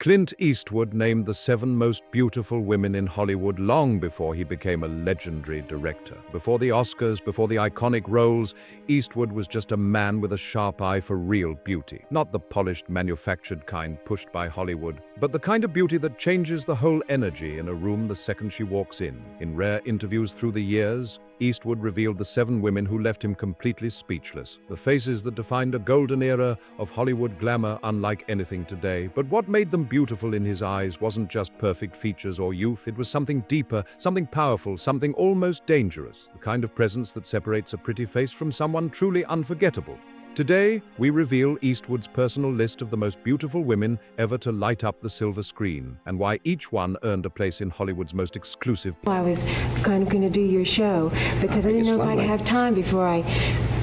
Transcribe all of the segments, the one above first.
Clint Eastwood named the 7 most beautiful women in Hollywood long before he became a legendary director. Before the Oscars, before the iconic roles, Eastwood was just a man with a sharp eye for real beauty. Not the polished, manufactured kind pushed by Hollywood, but the kind of beauty that changes the whole energy in a room the second she walks in. In rare interviews through the years, Eastwood revealed the 7 women who left him completely speechless. The faces that defined a golden era of Hollywood glamour unlike anything today. But what made them beautiful in his eyes wasn't just perfect features or youth. It was something deeper, something powerful, something almost dangerous. The kind of presence that separates a pretty face from someone truly unforgettable. Today, we reveal Eastwood's personal list of the most beautiful women ever to light up the silver screen, and why each one earned a place in Hollywood's most exclusive. I was kind of going to do your show because I didn't know if I'd have time before I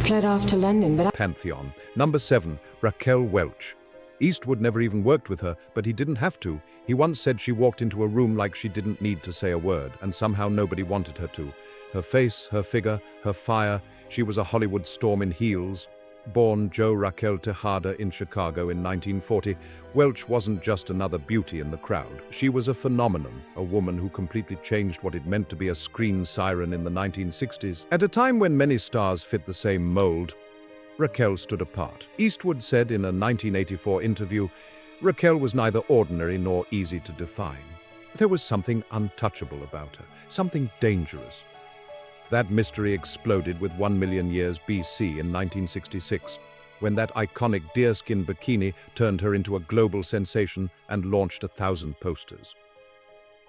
fled off to London. But Pantheon. Number 7, Raquel Welch. Eastwood never even worked with her, but he didn't have to. He once said she walked into a room like she didn't need to say a word, and somehow nobody wanted her to. Her face, her figure, her fire, she was a Hollywood storm in heels. Born Jo Raquel Tejada in Chicago in 1940, Welch wasn't just another beauty in the crowd. She was a phenomenon, a woman who completely changed what it meant to be a screen siren in the 1960s. At a time when many stars fit the same mold, Raquel stood apart. Eastwood said in a 1984 interview, Raquel was neither ordinary nor easy to define. There was something untouchable about her, something dangerous. That mystery exploded with 1 million years BC in 1966, when that iconic deerskin bikini turned her into a global sensation and launched 1,000 posters.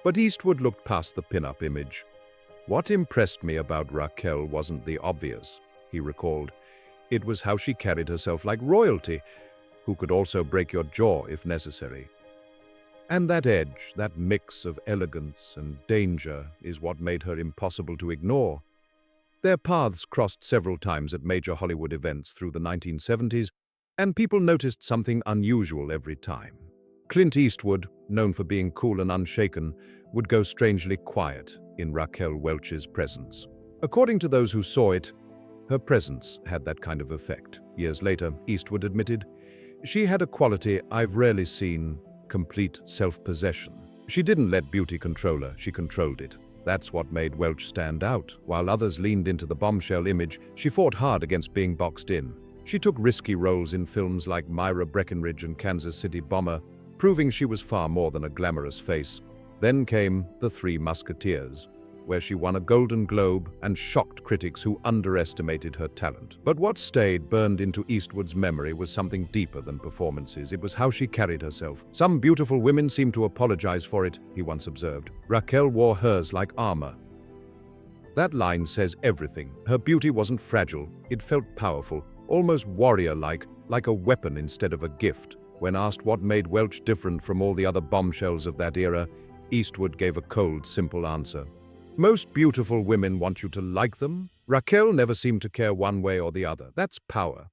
But Eastwood looked past the pin-up image. What impressed me about Raquel wasn't the obvious, he recalled. It was how she carried herself like royalty, who could also break your jaw if necessary. And that edge, that mix of elegance and danger, is what made her impossible to ignore. Their paths crossed several times at major Hollywood events through the 1970s, and people noticed something unusual every time. Clint Eastwood, known for being cool and unshaken, would go strangely quiet in Raquel Welch's presence. According to those who saw it, her presence had that kind of effect. Years later, Eastwood admitted, "She had a quality I've rarely seen, complete self-possession. She didn't let beauty control her, she controlled it. That's what made Welch stand out. While others leaned into the bombshell image, she fought hard against being boxed in. She took risky roles in films like Myra Breckinridge and Kansas City Bomber, proving she was far more than a glamorous face. Then came The Three Musketeers, where she won a Golden Globe and shocked critics who underestimated her talent. But what stayed burned into Eastwood's memory was something deeper than performances. It was how she carried herself. Some beautiful women seem to apologize for it, he once observed. Raquel wore hers like armor. That line says everything. Her beauty wasn't fragile. It felt powerful, almost warrior-like, like a weapon instead of a gift. When asked what made Welch different from all the other bombshells of that era, Eastwood gave a cold, simple answer. Most beautiful women want you to like them. Raquel never seemed to care one way or the other. That's power.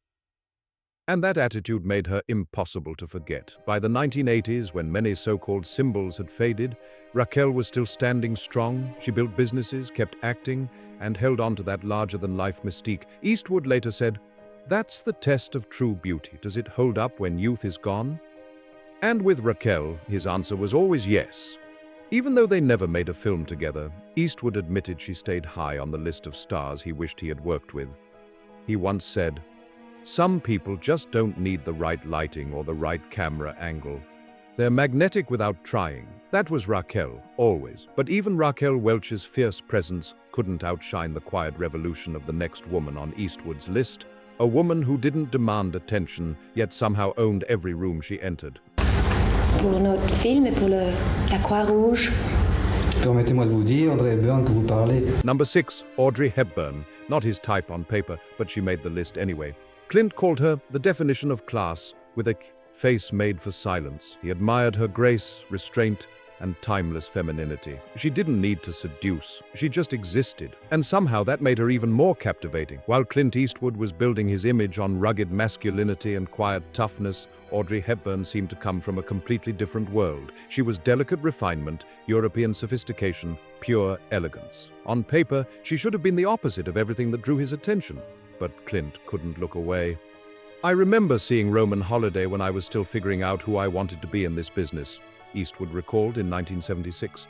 And that attitude made her impossible to forget. By the 1980s, when many so-called symbols had faded, Raquel was still standing strong. She built businesses, kept acting, and held on to that larger-than-life mystique. Eastwood later said, "That's the test of true beauty. Does it hold up when youth is gone?" And with Raquel, his answer was always yes. Even though they never made a film together, Eastwood admitted she stayed high on the list of stars he wished he had worked with. He once said, "Some people just don't need the right lighting or the right camera angle. They're magnetic without trying." That was Raquel, always. But even Raquel Welch's fierce presence couldn't outshine the quiet revolution of the next woman on Eastwood's list, a woman who didn't demand attention, yet somehow owned every room she entered. Pour notre film et pour la Croix-Rouge. Permettez-moi de vous dire, Audrey Hepburn, que vous parlez. Number 6, Audrey Hepburn. Not his type on paper, but she made the list anyway. Clint called her the definition of class, with a face made for silence. He admired her grace, restraint, and timeless femininity. She didn't need to seduce, she just existed. And somehow that made her even more captivating. While Clint Eastwood was building his image on rugged masculinity and quiet toughness, Audrey Hepburn seemed to come from a completely different world. She was delicate refinement, European sophistication, pure elegance. On paper, she should have been the opposite of everything that drew his attention. But Clint couldn't look away. I remember seeing Roman Holiday when I was still figuring out who I wanted to be in this business, Eastwood recalled in 1976.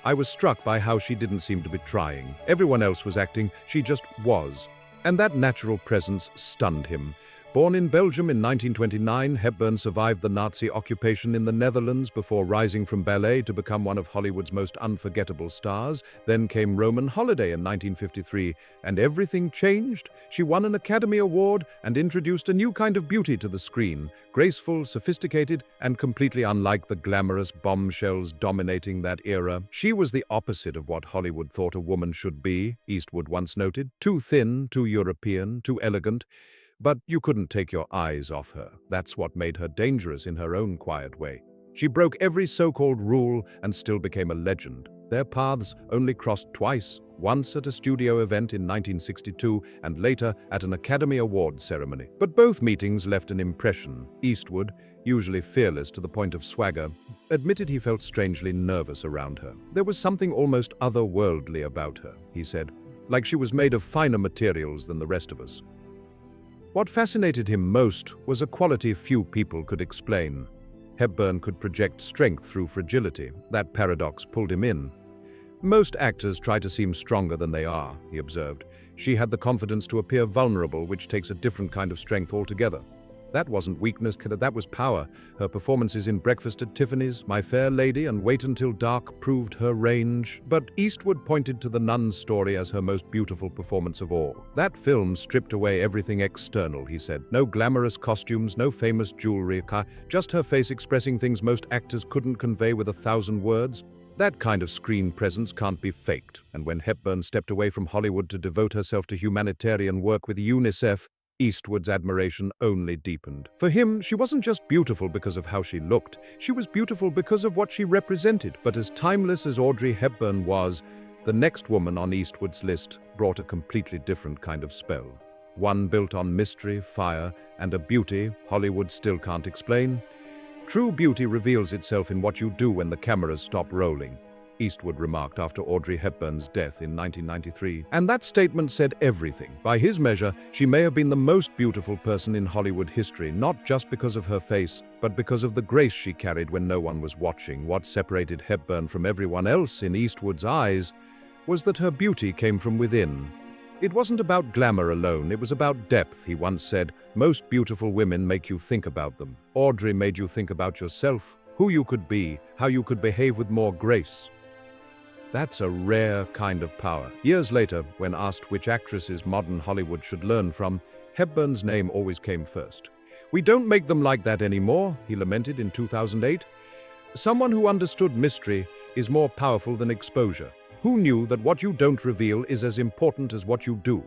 I was struck by how she didn't seem to be trying. Everyone else was acting, she just was. And that natural presence stunned him. Born in Belgium in 1929, Hepburn survived the Nazi occupation in the Netherlands before rising from ballet to become one of Hollywood's most unforgettable stars. Then came Roman Holiday in 1953, and everything changed. She won an Academy Award and introduced a new kind of beauty to the screen, graceful, sophisticated, and completely unlike the glamorous bombshells dominating that era. She was the opposite of what Hollywood thought a woman should be, Eastwood once noted. Too thin, too European, too elegant. But you couldn't take your eyes off her. That's what made her dangerous in her own quiet way. She broke every so-called rule and still became a legend. Their paths only crossed twice, once at a studio event in 1962 and later at an Academy Awards ceremony. But both meetings left an impression. Eastwood, usually fearless to the point of swagger, admitted he felt strangely nervous around her. There was something almost otherworldly about her, he said, like she was made of finer materials than the rest of us. What fascinated him most was a quality few people could explain. Hepburn could project strength through fragility. That paradox pulled him in. Most actors try to seem stronger than they are, he observed. She had the confidence to appear vulnerable, which takes a different kind of strength altogether. That wasn't weakness, that was power. Her performances in Breakfast at Tiffany's, My Fair Lady, and Wait Until Dark proved her range. But Eastwood pointed to The Nun's Story as her most beautiful performance of all. That film stripped away everything external, he said. No glamorous costumes, no famous jewelry, just her face expressing things most actors couldn't convey with 1,000 words. That kind of screen presence can't be faked. And when Hepburn stepped away from Hollywood to devote herself to humanitarian work with UNICEF, Eastwood's admiration only deepened. For him, she wasn't just beautiful because of how she looked. She was beautiful because of what she represented. But as timeless as Audrey Hepburn was, the next woman on Eastwood's list brought a completely different kind of spell. One built on mystery, fire, and a beauty Hollywood still can't explain. True beauty reveals itself in what you do when the cameras stop rolling, Eastwood remarked after Audrey Hepburn's death in 1993. And that statement said everything. By his measure, she may have been the most beautiful person in Hollywood history, not just because of her face, but because of the grace she carried when no one was watching. What separated Hepburn from everyone else in Eastwood's eyes was that her beauty came from within. It wasn't about glamour alone, it was about depth, he once said. Most beautiful women make you think about them. Audrey made you think about yourself, who you could be, how you could behave with more grace. That's a rare kind of power. Years later, when asked which actresses modern Hollywood should learn from, Hepburn's name always came first. We don't make them like that anymore, he lamented in 2008. Someone who understood mystery is more powerful than exposure. Who knew that what you don't reveal is as important as what you do?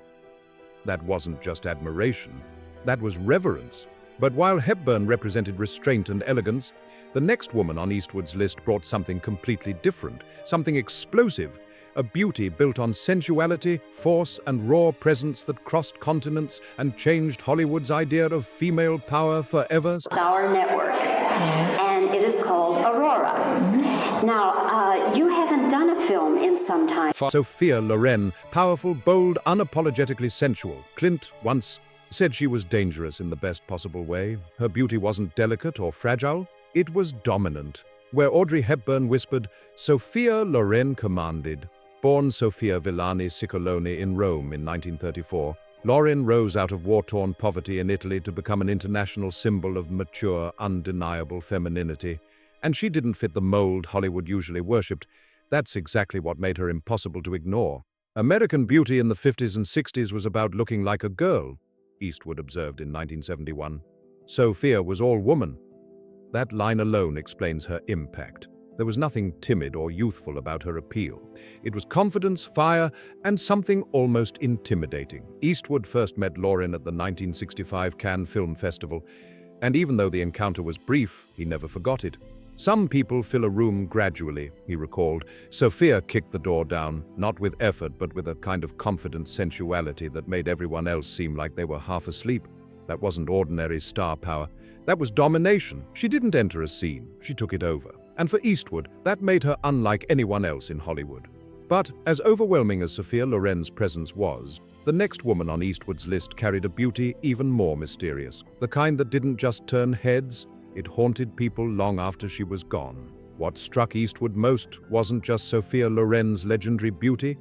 That wasn't just admiration, that was reverence. But while Hepburn represented restraint and elegance, the next woman on Eastwood's list brought something completely different, something explosive, a beauty built on sensuality, force, and raw presence that crossed continents and changed Hollywood's idea of female power forever. Our network, and it is called Aurora. Now, you haven't done a film in some time. Sophia Loren, powerful, bold, unapologetically sensual. Clint once said she was dangerous in the best possible way. Her beauty wasn't delicate or fragile, it was dominant. Where Audrey Hepburn whispered, Sophia Loren commanded. Born Sofia Villani Ciccolone in Rome in 1934, Loren rose out of war-torn poverty in Italy to become an international symbol of mature, undeniable femininity. And she didn't fit the mold Hollywood usually worshipped. That's exactly what made her impossible to ignore. American beauty in the 50s and 60s was about looking like a girl, Eastwood observed in 1971. Sophia was all woman. That line alone explains her impact. There was nothing timid or youthful about her appeal. It was confidence, fire, and something almost intimidating. Eastwood first met Loren at the 1965 Cannes Film Festival, and even though the encounter was brief, he never forgot it. Some people fill a room gradually, he recalled. Sophia kicked the door down, not with effort, but with a kind of confident sensuality that made everyone else seem like they were half asleep. That wasn't ordinary star power. That was domination. She didn't enter a scene, she took it over. And for Eastwood, that made her unlike anyone else in Hollywood. But as overwhelming as Sophia Loren's presence was, the next woman on Eastwood's list carried a beauty even more mysterious. The kind that didn't just turn heads, it haunted people long after she was gone. What struck Eastwood most wasn't just Sophia Loren's legendary beauty,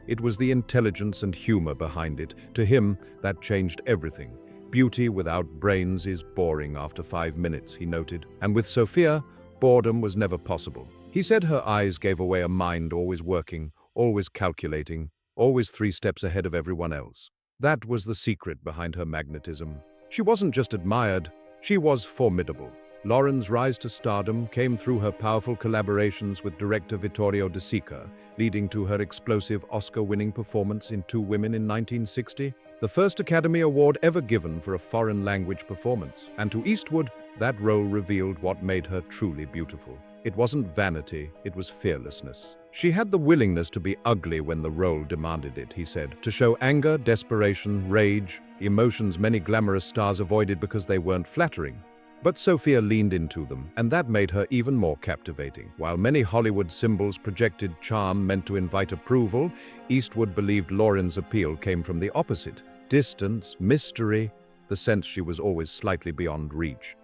it was the intelligence and humor behind it. To him, that changed everything. Beauty without brains is boring after 5 minutes, he noted. And with Sophia, boredom was never possible. He said her eyes gave away a mind always working, always calculating, always 3 steps ahead of everyone else. That was the secret behind her magnetism. She wasn't just admired, she was formidable. Loren's rise to stardom came through her powerful collaborations with director Vittorio De Sica, leading to her explosive Oscar-winning performance in Two Women in 1960, the first Academy Award ever given for a foreign language performance. And to Eastwood, that role revealed what made her truly beautiful. It wasn't vanity, it was fearlessness. She had the willingness to be ugly when the role demanded it, he said, to show anger, desperation, rage, emotions many glamorous stars avoided because they weren't flattering. But Sophia leaned into them, and that made her even more captivating. While many Hollywood symbols projected charm meant to invite approval, Eastwood believed Loren's appeal came from the opposite. Distance, mystery, the sense she was always slightly beyond reach.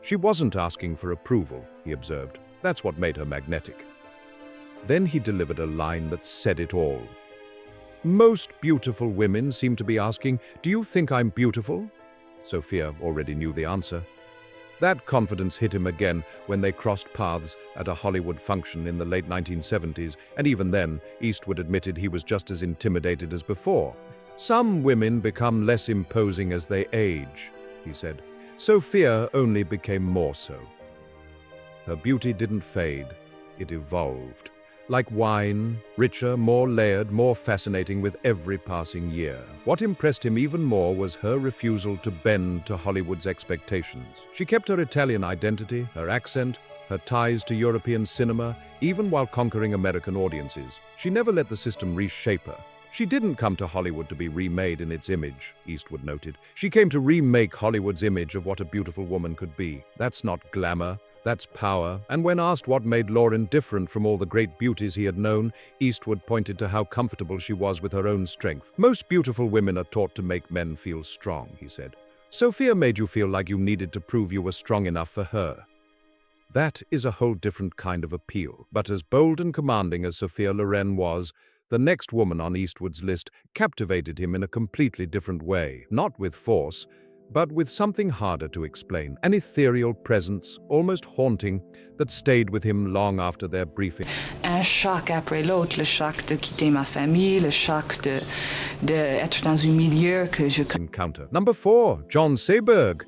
She wasn't asking for approval, he observed. That's what made her magnetic. Then he delivered a line that said it all. Most beautiful women seem to be asking, "Do you think I'm beautiful?" Sophia already knew the answer. That confidence hit him again when they crossed paths at a Hollywood function in the late 1970s, and even then, Eastwood admitted he was just as intimidated as before. Some women become less imposing as they age, he said. Sophia only became more so. Her beauty didn't fade, it evolved. Like wine, richer, more layered, more fascinating with every passing year. What impressed him even more was her refusal to bend to Hollywood's expectations. She kept her Italian identity, her accent, her ties to European cinema, even while conquering American audiences. She never let the system reshape her. She didn't come to Hollywood to be remade in its image, Eastwood noted. She came to remake Hollywood's image of what a beautiful woman could be. That's not glamour. That's power. And when asked what made Loren different from all the great beauties he had known, Eastwood pointed to how comfortable she was with her own strength. Most beautiful women are taught to make men feel strong, he said. Sophia made you feel like you needed to prove you were strong enough for her. That is a whole different kind of appeal. But as bold and commanding as Sophia Loren was, the next woman on Eastwood's list captivated him in a completely different way, not with force, but with something harder to explain, an ethereal presence, almost haunting, that stayed with him long after their briefing. Un choc après l'autre, le choc de quitter ma famille, le choc d'être dans un milieu que je... Encounter. Number 4, John Seberg.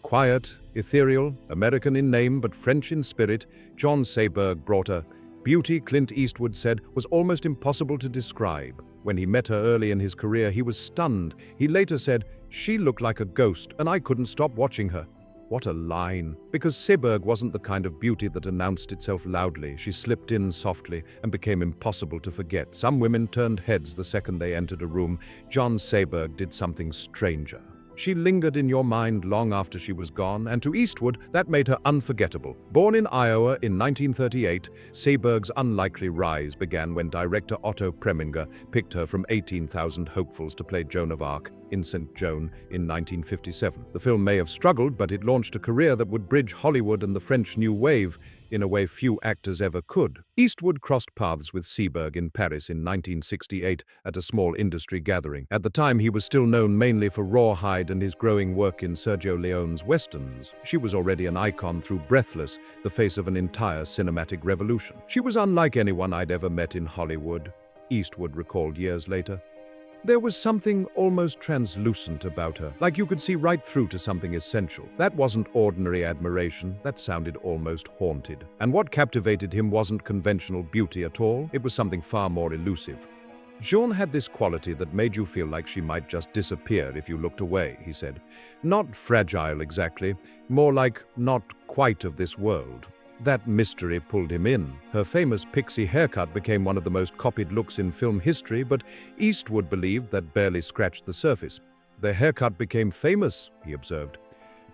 Quiet, ethereal, American in name but French in spirit, John Seberg brought a beauty Clint Eastwood said was almost impossible to describe. When he met her early in his career, he was stunned. He later said, "She looked like a ghost, and I couldn't stop watching her." What a line. Because Seberg wasn't the kind of beauty that announced itself loudly. She slipped in softly and became impossible to forget. Some women turned heads the second they entered a room. John Seberg did something stranger. She lingered in your mind long after she was gone, and to Eastwood, that made her unforgettable. Born in Iowa in 1938, Seberg's unlikely rise began when director Otto Preminger picked her from 18,000 hopefuls to play Joan of Arc in St. Joan in 1957. The film may have struggled, but it launched a career that would bridge Hollywood and the French New Wave in a way few actors ever could. Eastwood crossed paths with Seberg in Paris in 1968 at a small industry gathering. At the time, he was still known mainly for Rawhide and his growing work in Sergio Leone's westerns. She was already an icon through Breathless, the face of an entire cinematic revolution. She was unlike anyone I'd ever met in Hollywood, Eastwood recalled years later. There was something almost translucent about her, like you could see right through to something essential. That wasn't ordinary admiration, that sounded almost haunted. And what captivated him wasn't conventional beauty at all, it was something far more elusive. Jean had this quality that made you feel like she might just disappear if you looked away, he said. Not fragile exactly, more like not quite of this world. That mystery pulled him in. Her famous pixie haircut became one of the most copied looks in film history, but Eastwood believed that barely scratched the surface. The haircut became famous, he observed.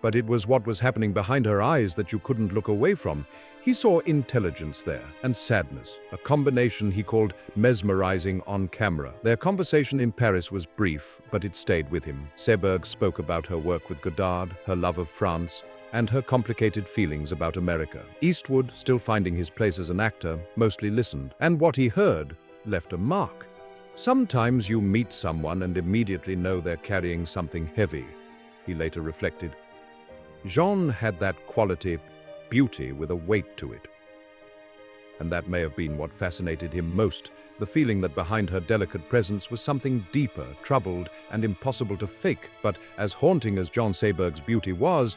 But it was what was happening behind her eyes that you couldn't look away from. He saw intelligence there, and sadness, a combination he called mesmerizing on camera. Their conversation in Paris was brief, but it stayed with him. Seberg spoke about her work with Godard, her love of France, and her complicated feelings about America. Eastwood, still finding his place as an actor, mostly listened, and what he heard left a mark. Sometimes you meet someone and immediately know they're carrying something heavy, he later reflected. Jean had that quality, beauty with a weight to it. And that may have been what fascinated him most, the feeling that behind her delicate presence was something deeper, troubled, and impossible to fake. But as haunting as John Seberg's beauty was,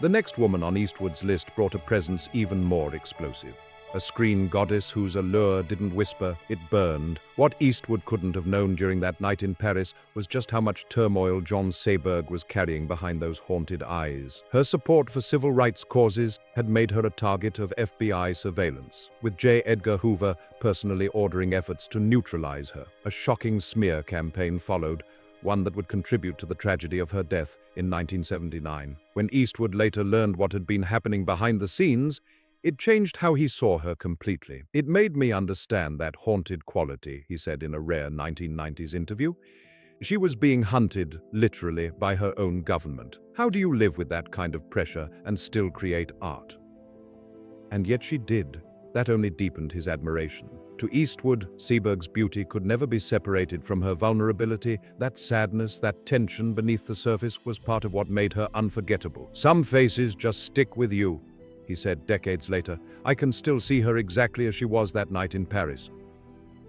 the next woman on Eastwood's list brought a presence even more explosive. A screen goddess whose allure didn't whisper, it burned. What Eastwood couldn't have known during that night in Paris was just how much turmoil John Seberg was carrying behind those haunted eyes. Her support for civil rights causes had made her a target of FBI surveillance, with J. Edgar Hoover personally ordering efforts to neutralize her. A shocking smear campaign followed, one that would contribute to the tragedy of her death in 1979. When Eastwood later learned what had been happening behind the scenes, it changed how he saw her completely. It made me understand that haunted quality, he said in a rare 1990s interview. She was being hunted, literally, by her own government. How do you live with that kind of pressure and still create art? And yet she did. That only deepened his admiration. To Eastwood, Seberg's beauty could never be separated from her vulnerability. That sadness, that tension beneath the surface was part of what made her unforgettable. Some faces just stick with you, he said decades later. I can still see her exactly as she was that night in Paris.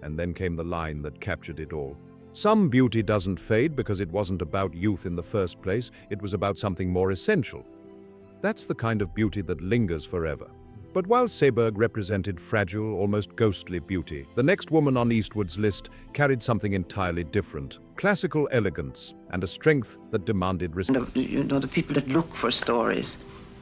And then came the line that captured it all. Some beauty doesn't fade because it wasn't about youth in the first place, it was about something more essential. That's the kind of beauty that lingers forever. But while Seberg represented fragile, almost ghostly beauty, the next woman on Eastwood's list carried something entirely different. Classical elegance and a strength that demanded respect. The people that look for stories.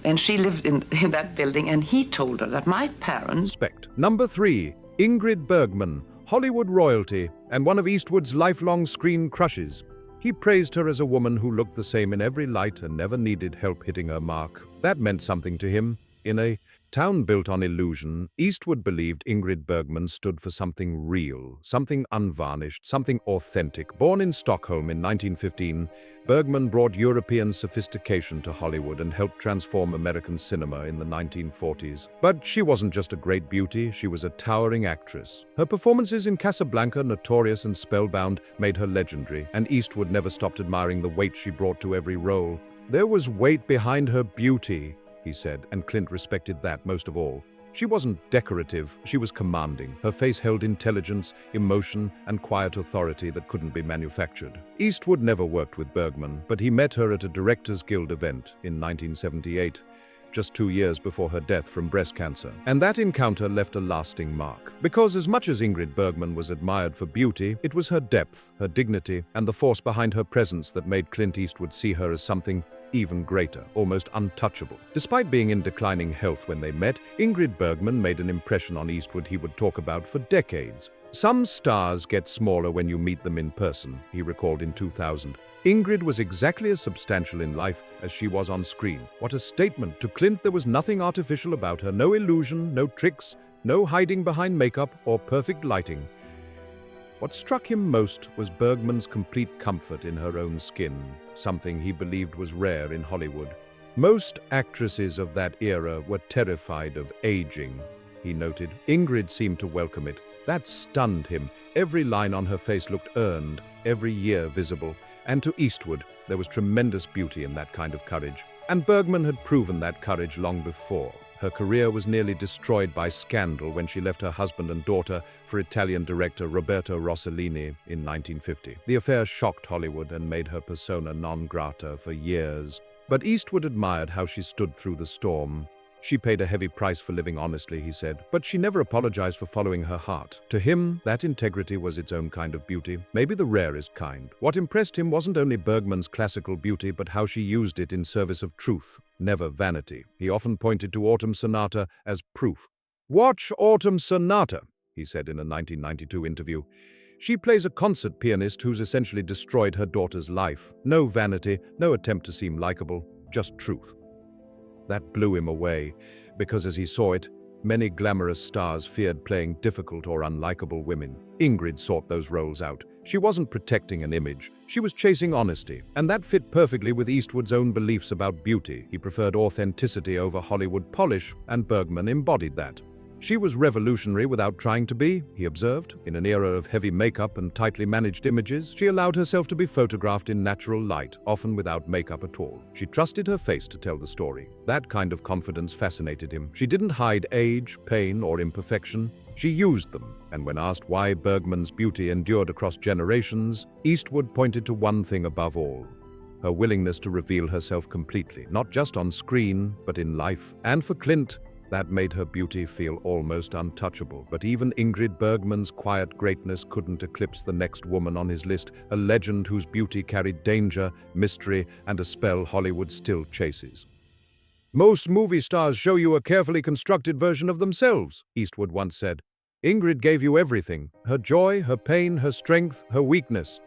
And she lived in that building, and he told her that my parents... Number 3, Ingrid Bergman, Hollywood royalty, and one of Eastwood's lifelong screen crushes. He praised her as a woman who looked the same in every light and never needed help hitting her mark. That meant something to him. In a town built on illusion, Eastwood believed Ingrid Bergman stood for something real, something unvarnished, something authentic. Born in Stockholm in 1915, Bergman brought European sophistication to Hollywood and helped transform American cinema in the 1940s. But she wasn't just a great beauty, she was a towering actress. Her performances in Casablanca, Notorious and Spellbound, made her legendary, and Eastwood never stopped admiring the weight she brought to every role. There was weight behind her beauty, he said, and Clint respected that most of all. She wasn't decorative, she was commanding. Her face held intelligence, emotion, and quiet authority that couldn't be manufactured. Eastwood never worked with Bergman, but he met her at a Directors Guild event in 1978, just 2 years before her death from breast cancer. And that encounter left a lasting mark. Because as much as Ingrid Bergman was admired for beauty, it was her depth, her dignity, and the force behind her presence that made Clint Eastwood see her as something even greater, almost untouchable. Despite being in declining health when they met, Ingrid Bergman made an impression on Eastwood he would talk about for decades. Some stars get smaller when you meet them in person, he recalled in 2000. Ingrid was exactly as substantial in life as she was on screen. What a statement. To Clint, there was nothing artificial about her, no illusion, no tricks, no hiding behind makeup or perfect lighting. What struck him most was Bergman's complete comfort in her own skin, something he believed was rare in Hollywood. Most actresses of that era were terrified of aging, he noted. Ingrid seemed to welcome it. That stunned him. Every line on her face looked earned, every year visible. And to Eastwood, there was tremendous beauty in that kind of courage. And Bergman had proven that courage long before. Her career was nearly destroyed by scandal when she left her husband and daughter for Italian director Roberto Rossellini in 1950. The affair shocked Hollywood and made her persona non grata for years. But Eastwood admired how she stood through the storm. She paid a heavy price for living honestly, he said, but she never apologized for following her heart. To him, that integrity was its own kind of beauty, maybe the rarest kind. What impressed him wasn't only Bergman's classical beauty, but how she used it in service of truth, never vanity. He often pointed to Autumn Sonata as proof. "Watch Autumn Sonata," he said in a 1992 interview. She plays a concert pianist who's essentially destroyed her daughter's life. No vanity, no attempt to seem likable. just truth. That blew him away, because as he saw it, many glamorous stars feared playing difficult or unlikable women. Ingrid sought those roles out. She wasn't protecting an image, she was chasing honesty, and that fit perfectly with Eastwood's own beliefs about beauty. He preferred authenticity over Hollywood polish, and Bergman embodied that. She was revolutionary without trying to be, he observed. In an era of heavy makeup and tightly managed images, she allowed herself to be photographed in natural light, often without makeup at all. She trusted her face to tell the story. That kind of confidence fascinated him. She didn't hide age, pain, or imperfection. She used them, and when asked why Bergman's beauty endured across generations, Eastwood pointed to one thing above all: her willingness to reveal herself completely, not just on screen, but in life. And for Clint, that made her beauty feel almost untouchable. But even Ingrid Bergman's quiet greatness couldn't eclipse the next woman on his list, a legend whose beauty carried danger, mystery, and a spell Hollywood still chases. "Most movie stars show you a carefully constructed version of themselves," Eastwood once said. "Ingrid gave you everything: her joy, her pain, her strength, her weakness."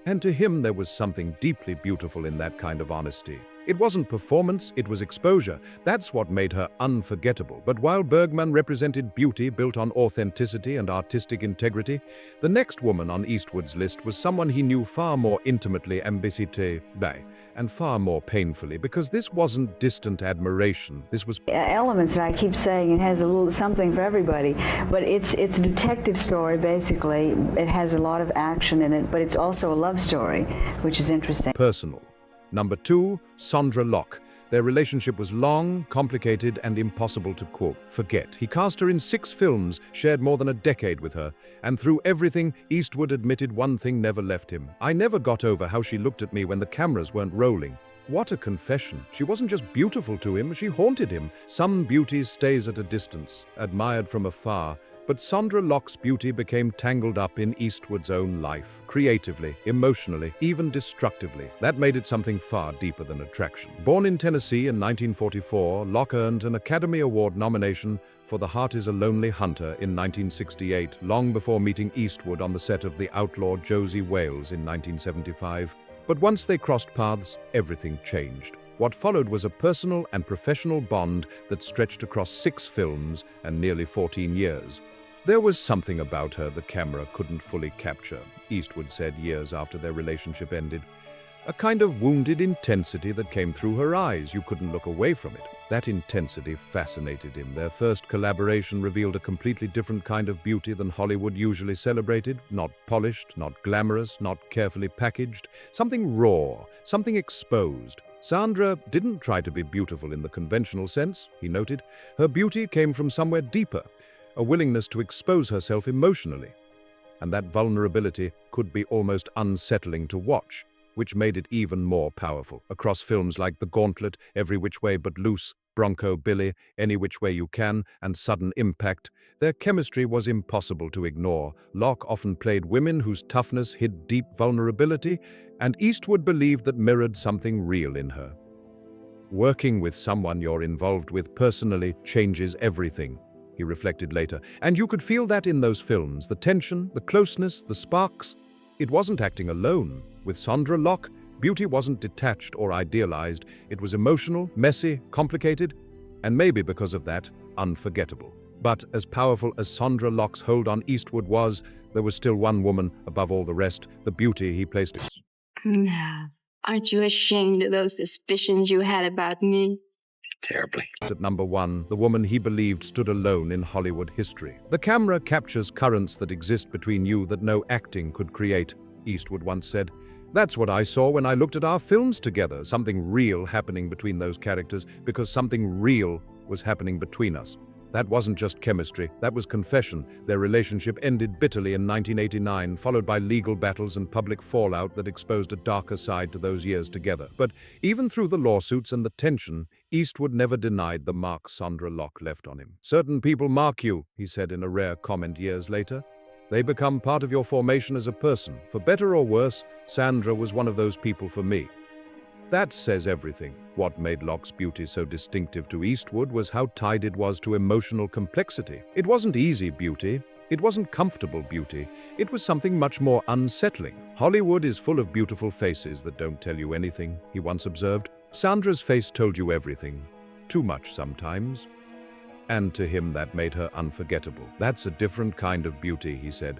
And to him there was something deeply beautiful in that kind of honesty. It wasn't performance, it was exposure. That's what made her unforgettable. But while Bergman represented beauty built on authenticity and artistic integrity, the next woman on Eastwood's list was someone he knew far more intimately, and far more painfully, because this wasn't distant admiration. This was elements, and I keep saying it has a little something for everybody, but it's a detective story, basically. It has a lot of action in it, but it's also a love story, which is interesting. Personal. Number 2, Sondra Locke. Their relationship was long, complicated, and impossible to forget. He cast her in 6 films, shared more than a decade with her, and through everything, Eastwood admitted one thing never left him: "I never got over how she looked at me when the cameras weren't rolling." What a confession. She wasn't just beautiful to him, she haunted him. Some beauty stays at a distance, admired from afar, but Sondra Locke's beauty became tangled up in Eastwood's own life, creatively, emotionally, even destructively. That made it something far deeper than attraction. Born in Tennessee in 1944, Locke earned an Academy Award nomination for The Heart is a Lonely Hunter in 1968, long before meeting Eastwood on the set of The Outlaw Josie Wales in 1975. But once they crossed paths, everything changed. What followed was a personal and professional bond that stretched across 6 films and nearly 14 years. There was something about her the camera couldn't fully capture, Eastwood said years after their relationship ended. A kind of wounded intensity that came through her eyes. You couldn't look away from it. That intensity fascinated him. Their first collaboration revealed a completely different kind of beauty than Hollywood usually celebrated. Not polished, not glamorous, not carefully packaged. Something raw, something exposed. Sondra didn't try to be beautiful in the conventional sense, he noted. Her beauty came from somewhere deeper, a willingness to expose herself emotionally. And that vulnerability could be almost unsettling to watch, which made it even more powerful. Across films like The Gauntlet, Every Which Way But Loose, Bronco Billy, Any Which Way You Can, and Sudden Impact, their chemistry was impossible to ignore. Locke often played women whose toughness hid deep vulnerability, and Eastwood believed that mirrored something real in her. "Working with someone you're involved with personally changes everything," he reflected later. And you could feel that in those films, the tension, the closeness, the sparks. It wasn't acting alone. With Sondra Locke, beauty wasn't detached or idealized. It was emotional, messy, complicated, and maybe because of that, unforgettable. But as powerful as Sondra Locke's hold on Eastwood was, there was still one woman above all the rest, the beauty he placed. Aren't you ashamed of those suspicions you had about me? Terribly. At number 1, the woman he believed stood alone in Hollywood history. "The camera captures currents that exist between you that no acting could create," Eastwood once said. "That's what I saw when I looked at our films together, something real happening between those characters, because something real was happening between us. That wasn't just chemistry, that was confession." Their relationship ended bitterly in 1989, followed by legal battles and public fallout that exposed a darker side to those years together. But even through the lawsuits and the tension, Eastwood never denied the mark Sondra Locke left on him. "Certain people mark you," he said in a rare comment years later. "They become part of your formation as a person. For better or worse, Sandra was one of those people for me." That says everything. What made Locke's beauty so distinctive to Eastwood was how tied it was to emotional complexity. It wasn't easy beauty. It wasn't comfortable beauty. It was something much more unsettling. "Hollywood is full of beautiful faces that don't tell you anything," he once observed. Sandra's face told you everything. Too much sometimes. And to him that made her unforgettable. That's a different kind of beauty, he said.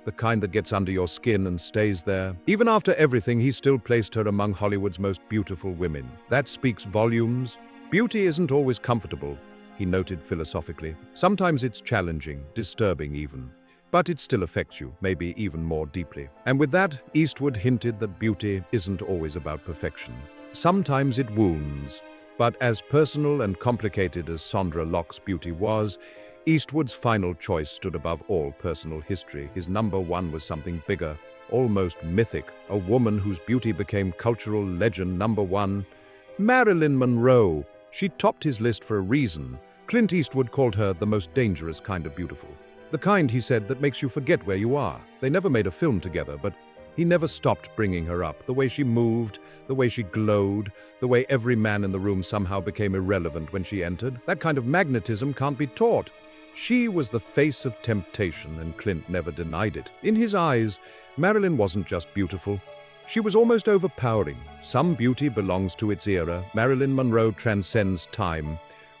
The kind that gets under your skin and stays there. Even after everything, he still placed her among Hollywood's most beautiful women. That speaks volumes. Beauty isn't always comfortable, he noted philosophically. Sometimes it's challenging, disturbing even. But it still affects you, maybe even more deeply. And with that, Eastwood hinted that beauty isn't always about perfection. Sometimes it wounds. But as personal and complicated as Sondra Locke's beauty was, Eastwood's final choice stood above all personal history. His number one was something bigger, almost mythic, a woman whose beauty became cultural legend. Number one, Marilyn Monroe. She topped his list for a reason. Clint Eastwood called her the most dangerous kind of beautiful. The kind, he said, that makes you forget where you are. They never made a film together, but he never stopped bringing her up. The way she moved, the way she glowed, the way every man in the room somehow became irrelevant when she entered. That kind of magnetism can't be taught. She was the face of temptation, and Clint never denied it. In his eyes, Marilyn wasn't just beautiful. She was almost overpowering. Some beauty belongs to its era. Marilyn Monroe transcends time.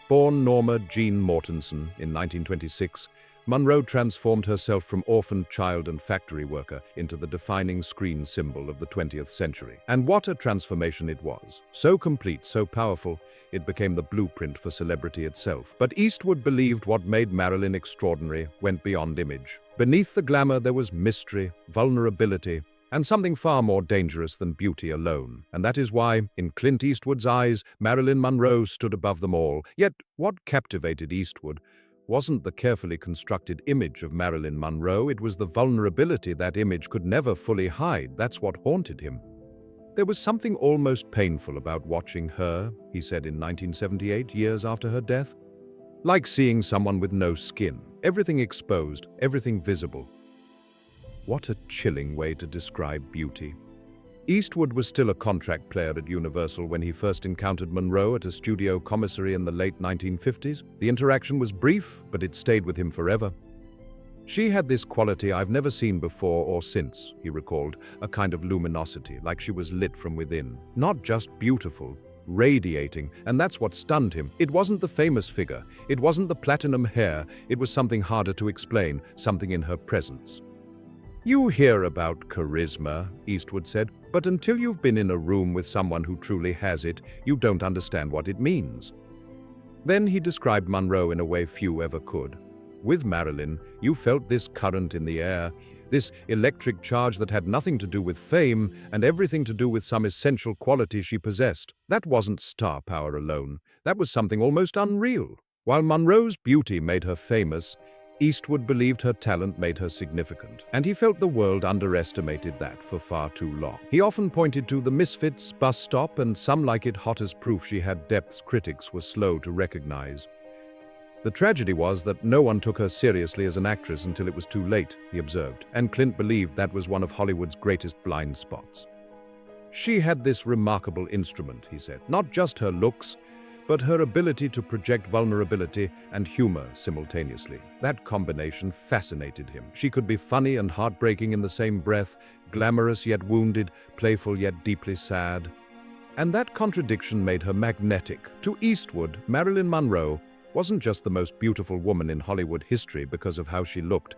Born Norma Jean Mortensen in 1926, Monroe transformed herself from orphaned child and factory worker into the defining screen symbol of the 20th century. And what a transformation it was. So complete, so powerful, it became the blueprint for celebrity itself. But Eastwood believed what made Marilyn extraordinary went beyond image. Beneath the glamour there was mystery, vulnerability, and something far more dangerous than beauty alone. And that is why, in Clint Eastwood's eyes, Marilyn Monroe stood above them all. Yet, what captivated Eastwood wasn't the carefully constructed image of Marilyn Monroe, it was the vulnerability that image could never fully hide. That's what haunted him. There was something almost painful about watching her, he said in 1978, years after her death. Like seeing someone with no skin, everything exposed, everything visible. What a chilling way to describe beauty. Eastwood was still a contract player at Universal when he first encountered Monroe at a studio commissary in the late 1950s. The interaction was brief, but it stayed with him forever. She had this quality I've never seen before or since, he recalled, a kind of luminosity, like she was lit from within. Not just beautiful, radiating, and that's what stunned him. It wasn't the famous figure, it wasn't the platinum hair, it was something harder to explain, something in her presence. You hear about charisma, Eastwood said, but until you've been in a room with someone who truly has it, you don't understand what it means. Then he described Monroe in a way few ever could. With Marilyn, you felt this current in the air, this electric charge that had nothing to do with fame and everything to do with some essential quality she possessed. That wasn't star power alone. That was something almost unreal. While Monroe's beauty made her famous, Eastwood believed her talent made her significant, and he felt the world underestimated that for far too long. He often pointed to the Misfits, Bus Stop, and Some Like It Hot as proof she had depths critics were slow to recognize. The tragedy was that no one took her seriously as an actress until it was too late, he observed, and Clint believed that was one of Hollywood's greatest blind spots. She had this remarkable instrument, he said, not just her looks, but her ability to project vulnerability and humor simultaneously. That combination fascinated him. She could be funny and heartbreaking in the same breath, glamorous yet wounded, playful yet deeply sad. And that contradiction made her magnetic. To Eastwood, Marilyn Monroe wasn't just the most beautiful woman in Hollywood history because of how she looked.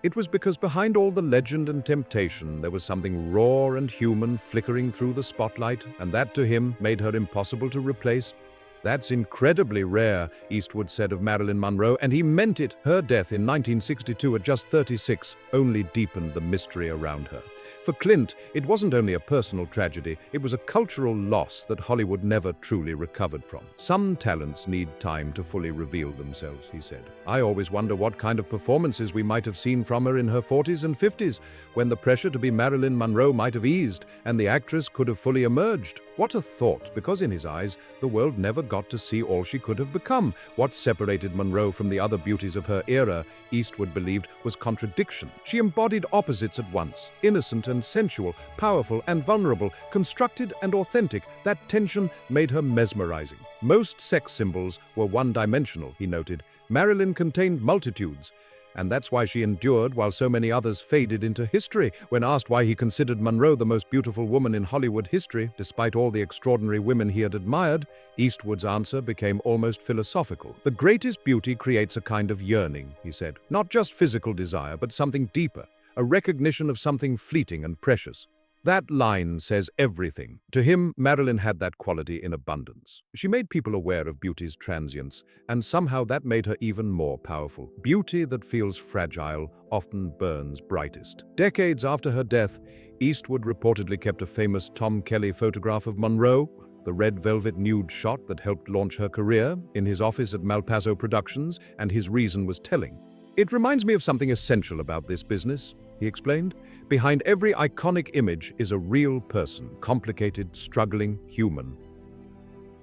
It was because behind all the legend and temptation, there was something raw and human flickering through the spotlight, and that to him made her impossible to replace. That's incredibly rare, Eastwood said of Marilyn Monroe, and he meant it. Her death in 1962 at just 36 only deepened the mystery around her. For Clint, it wasn't only a personal tragedy, it was a cultural loss that Hollywood never truly recovered from. Some talents need time to fully reveal themselves, he said. I always wonder what kind of performances we might have seen from her in her 40s and 50s, when the pressure to be Marilyn Monroe might have eased, and the actress could have fully emerged. What a thought, because in his eyes, the world never got to see all she could have become. What separated Monroe from the other beauties of her era, Eastwood believed, was contradiction. She embodied opposites at once, innocent and sensual, powerful and vulnerable, constructed and authentic. That tension made her mesmerizing. Most sex symbols were one-dimensional, he noted. Marilyn contained multitudes. And that's why she endured while so many others faded into history. When asked why he considered Monroe the most beautiful woman in Hollywood history, despite all the extraordinary women he had admired, Eastwood's answer became almost philosophical. The greatest beauty creates a kind of yearning, he said. Not just physical desire, but something deeper, a recognition of something fleeting and precious. That line says everything. To him, Marilyn had that quality in abundance. She made people aware of beauty's transience, and somehow that made her even more powerful. Beauty that feels fragile often burns brightest. Decades after her death, Eastwood reportedly kept a famous Tom Kelly photograph of Monroe, the red velvet nude shot that helped launch her career, in his office at Malpaso Productions, and his reason was telling. "It reminds me of something essential about this business," he explained. "Behind every iconic image is a real person, complicated, struggling, human."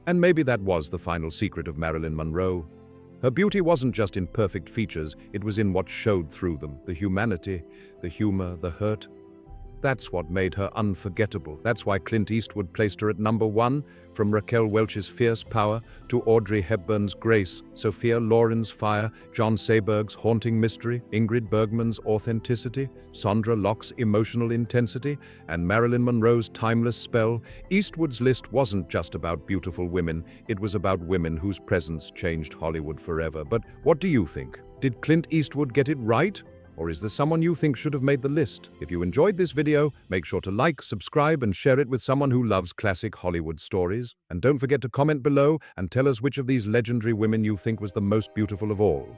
And maybe that was the final secret of Marilyn Monroe. Her beauty wasn't just in perfect features, it was in what showed through them, the humanity, the humor, the hurt. That's what made her unforgettable. That's why Clint Eastwood placed her at #1, from Raquel Welch's fierce power to Audrey Hepburn's grace, Sophia Loren's fire, John Seberg's haunting mystery, Ingrid Bergman's authenticity, Sondra Locke's emotional intensity, and Marilyn Monroe's timeless spell. Eastwood's list wasn't just about beautiful women, it was about women whose presence changed Hollywood forever. But what do you think? Did Clint Eastwood get it right? Or is there someone you think should have made the list? If you enjoyed this video, make sure to like, subscribe, and share it with someone who loves classic Hollywood stories. And don't forget to comment below and tell us which of these legendary women you think was the most beautiful of all.